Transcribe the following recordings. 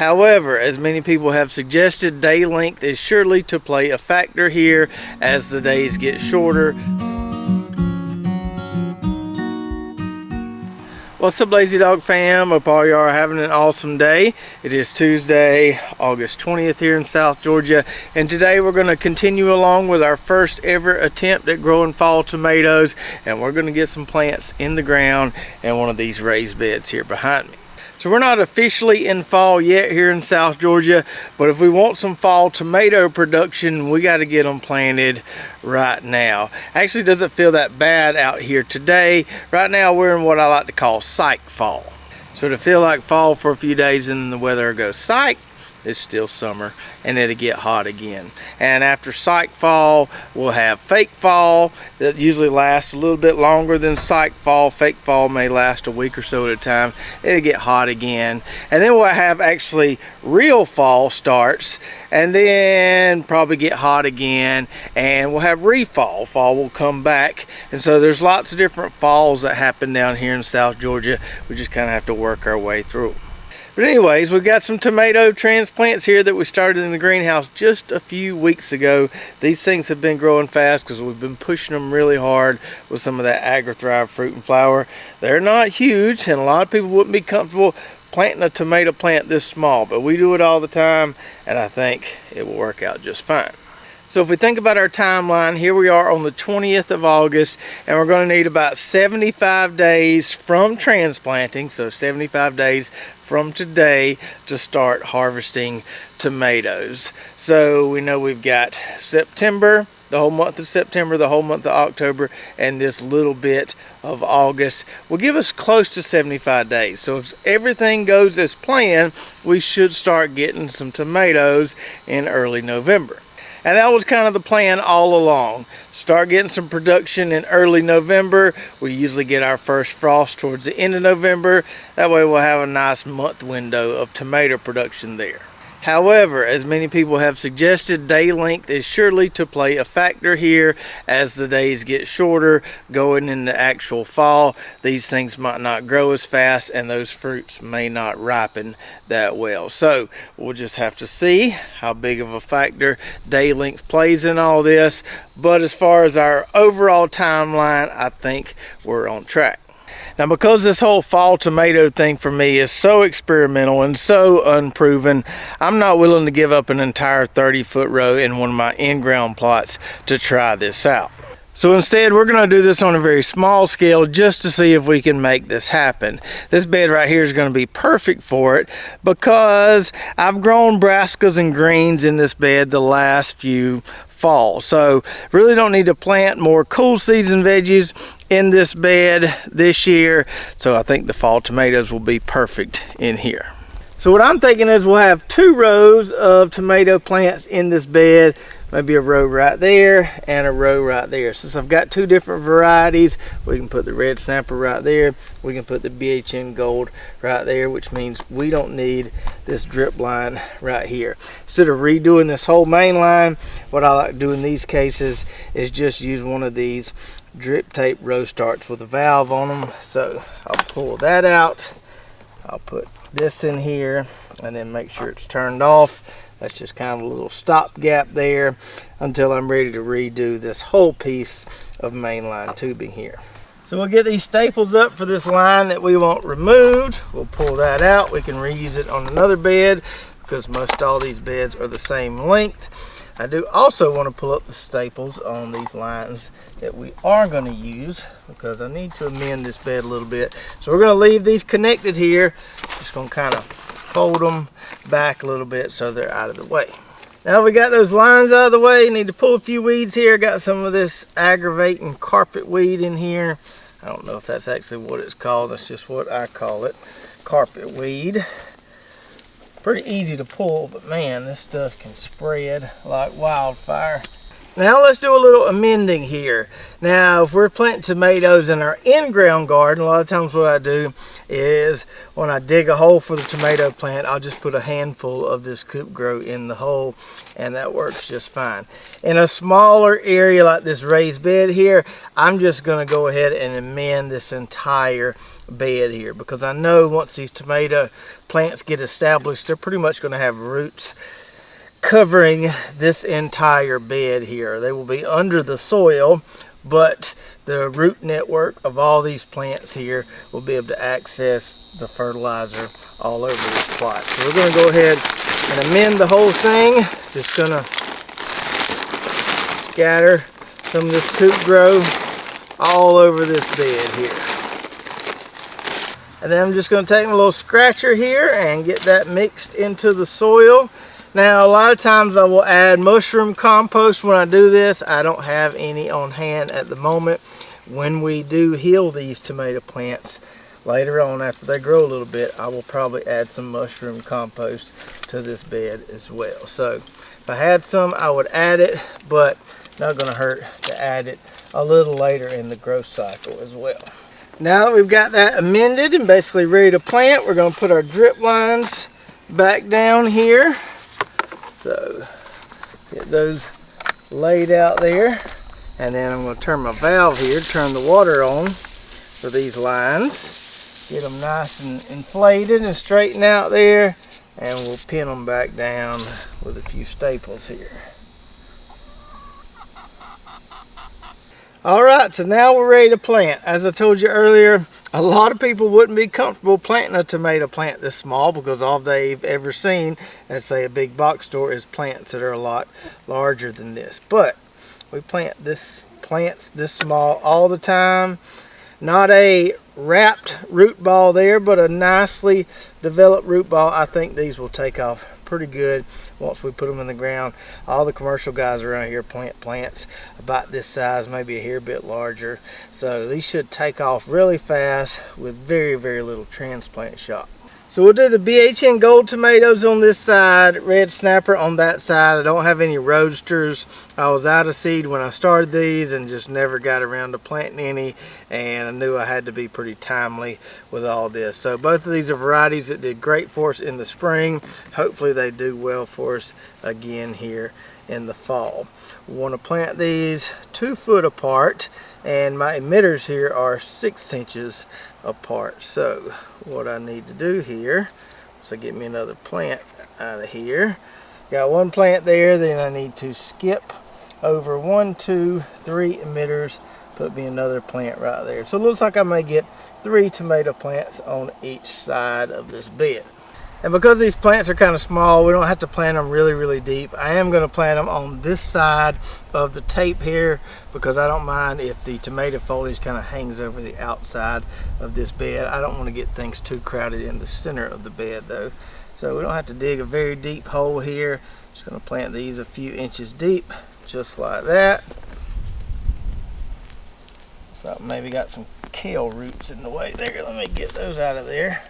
However, as many people have suggested, day length is surely to play a factor here as the days get shorter. What's up, Lazy Dog fam? Hope all y'all are having an awesome day. It is Tuesday, August 20th here in South Georgia, and today we're going to continue along with our first ever attempt at growing fall tomatoes, and we're going to get some plants in the ground in one of these raised beds here behind me. So we're not officially in fall yet here in South Georgia, but if we want some fall tomato production, we got to get them planted right now. Actually, doesn't feel that bad out here today. Right now we're in what I like to call psych fall. So to feel like fall for a few days and then the weather goes psych, it's still summer and it'll get hot again. And after psych fall, we'll have fake fall that usually lasts a little bit longer than psych fall. Fake fall may last a week or so at a time. It'll get hot again. And then we'll have actually real fall starts and then probably get hot again, and we'll have re-fall. Fall will come back. And so there's lots of different falls that happen down here in South Georgia. We just kind of have to work our way through. But anyways, we've got some tomato transplants here that we started in the greenhouse just a few weeks ago. These things have been growing fast because we've been pushing them really hard with some of that AgriThrive fruit and flower. They're not huge, and a lot of people wouldn't be comfortable planting a tomato plant this small, but we do it all the time, and I think it will work out just fine. So if we think about our timeline, here we are on the 20th of August, and we're going to need about 75 days from transplanting, so 75 days from today to start harvesting tomatoes. So we know we've got September, the whole month of September, the whole month of October, and this little bit of August will give us close to 75 days. So if everything goes as planned, we should start getting some tomatoes in early November. And that was kind of the plan all along. Start getting some production in early November. We usually get our first frost towards the end of November. That way we'll have a nice month window of tomato production there. However, as many people have suggested, day length is surely to play a factor here as the days get shorter going into actual fall. These things might not grow as fast and those fruits may not ripen that well. So we'll just have to see how big of a factor day length plays in all this. But as far as our overall timeline, I think we're on track. Now, because this whole fall tomato thing for me is so experimental and so unproven, I'm not willing to give up an entire 30-foot row in one of my in-ground plots to try this out. So instead, we're going to do this on a very small scale just to see if we can make this happen. This bed right here is going to be perfect for it because I've grown brassicas and greens in this bed the last few fall. So really don't need to plant more cool season veggies in this bed this year. So I think the fall tomatoes will be perfect in here. So what I'm thinking is we'll have 2 rows of tomato plants in this bed. Maybe a row right there and a row right there. Since I've got 2 different varieties, we can put the red snapper right there. We can put the BHN gold right there, which means we don't need this drip line right here. Instead of redoing this whole main line, what I like to do in these cases is just use one of these drip tape row starts with a valve on them. So I'll pull that out. I'll put this in here and then make sure it's turned off. That's just kind of a little stop gap there until I'm ready to redo this whole piece of mainline tubing here. So we'll get these staples up for this line that we want removed. We'll pull that out. We can reuse it on another bed because most all these beds are the same length. I do also want to pull up the staples on these lines that we are going to use because I need to amend this bed a little bit. So we're going to leave these connected here. Just going to kind of fold them back a little bit so they're out of the way. Now we got those lines out of the way, need to pull a few weeds here. Got some of this aggravating carpet weed in here. I don't know if that's actually what it's called. That's just what I call it, carpet weed. Pretty easy to pull, but man, this stuff can spread like wildfire. Now let's do a little amending here. Now if we're planting tomatoes in our in-ground garden, a lot of times what I do is when I dig a hole for the tomato plant, I'll just put a handful of this coop grow in the hole, and that works just fine. In a smaller area like this raised bed here, I'm just going to go ahead and amend this entire bed here, because I know once these tomato plants get established, they're pretty much going to have roots covering this entire bed here. They will be under the soil, but the root network of all these plants here will be able to access the fertilizer all over this plot. So we're going to go ahead and amend the whole thing. Just going to scatter some of this coop grow all over this bed here. And then I'm just going to take my little scratcher here and get that mixed into the soil. Now a lot of times I will add mushroom compost when I do this. I don't have any on hand at the moment. When we do heal these tomato plants later on after they grow a little bit, I will probably add some mushroom compost to this bed as well. So if I had some, I would add it, but not going to hurt to add it a little later in the growth cycle as well. Now that we've got that amended and basically ready to plant, we're going to put our drip lines back down here. So get those laid out there, and then I'm going to turn my valve here, turn the water on for these lines, get them nice and inflated and straightened out there, and we'll pin them back down with a few staples here. Alright, so now we're ready to plant. As I told you earlier, a lot of people wouldn't be comfortable planting a tomato plant this small, because all they've ever seen at, say, a big box store is plants that are a lot larger than this. But we plant plants this small all the time. Not a wrapped root ball there, but a nicely developed root ball. I think these will take off pretty good once we put them in the ground. All the commercial guys around here plant plants about this size, maybe a hair bit larger. So these should take off really fast with very, very little transplant shock. So we'll do the BHN Gold tomatoes on this side, red snapper on that side. I don't have any roadsters. I was out of seed when I started these and just never got around to planting any, and I knew I had to be pretty timely with all this. So both of these are varieties that did great for us in the spring. Hopefully they do well for us again here in the fall. We want to plant these 2 foot apart, and my emitters here are 6 inches apart. So what I need to do here, so get me another plant out of here. Got one plant there, then I need to skip over 1, 2, 3 emitters, put me another plant right there. So it looks like I may get 3 tomato plants on each side of this bed. And because these plants are kind of small, we don't have to plant them really, really deep. I am going to plant them on this side of the tape here, because I don't mind if the tomato foliage kind of hangs over the outside of this bed. I don't want to get things too crowded in the center of the bed though. So we don't have to dig a very deep hole here. Just going to plant these a few inches deep, just like that. So maybe got some kale roots in the way there. Let me get those out of there.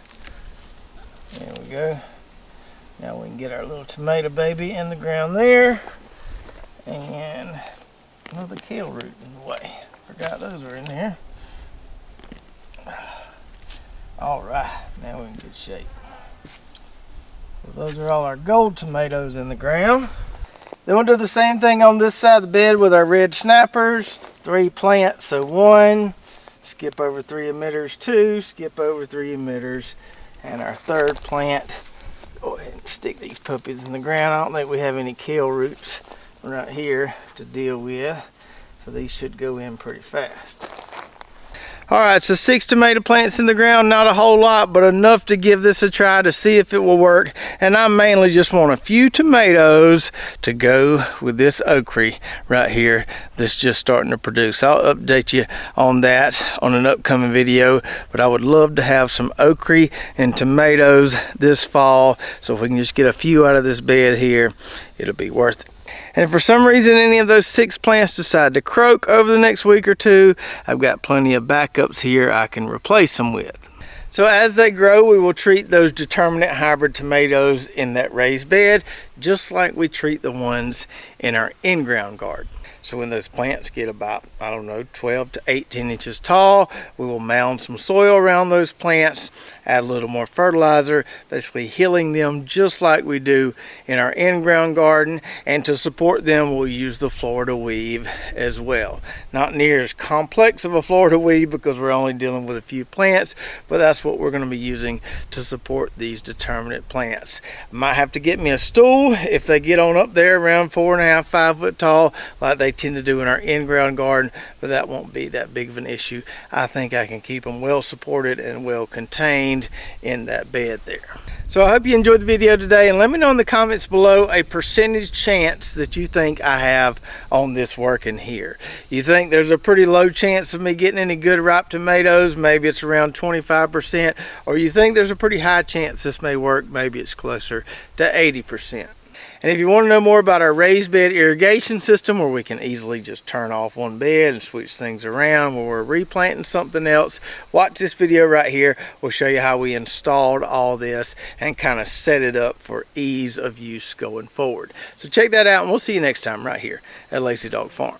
There we go. Now we can get our little tomato baby in the ground there. And another kale root in the way. Forgot those were in there. Alright, now we're in good shape. So those are all our gold tomatoes in the ground. Then we'll do the same thing on this side of the bed with our red snappers. 3 plants, so 1, skip over 3 emitters, 2, skip over 3 emitters. And our 3rd plant, go ahead and stick these puppies in the ground. I don't think we have any kale roots right here to deal with, so these should go in pretty fast. Alright, so 6 tomato plants in the ground, not a whole lot, but enough to give this a try to see if it will work. And I mainly just want a few tomatoes to go with this okra right here that's just starting to produce. I'll update you on that on an upcoming video, but I would love to have some okra and tomatoes this fall. So if we can just get a few out of this bed here, it'll be worth it. And if for some reason any of those 6 plants decide to croak over the next week or 2, I've got plenty of backups here I can replace them with. So as they grow, we will treat those determinate hybrid tomatoes in that raised bed just like we treat the ones in our in-ground garden. So when those plants get about, I don't know, 12 to 18 inches tall, we will mound some soil around those plants, add a little more fertilizer, basically healing them just like we do in our in-ground garden. And to support them, we'll use the Florida weave as well. Not near as complex of a Florida weave because we're only dealing with a few plants, but that's what we're going to be using to support these determinate plants. Might have to get me a stool if they get on up there around 4.5, 5 foot tall, like they tend to do in our in-ground garden, but that won't be that big of an issue. I think I can keep them well supported and well contained in that bed there. So I hope you enjoyed the video today, and let me know in the comments below a percentage chance that you think I have on this working here. You think there's a pretty low chance of me getting any good ripe tomatoes, maybe it's around 25%, or you think there's a pretty high chance this may work, maybe it's closer to 80%. And if you want to know more about our raised bed irrigation system, where we can easily just turn off one bed and switch things around when we're replanting something else, watch this video right here. We'll show you how we installed all this and kind of set it up for ease of use going forward. So check that out, and we'll see you next time right here at Lazy Dog Farm.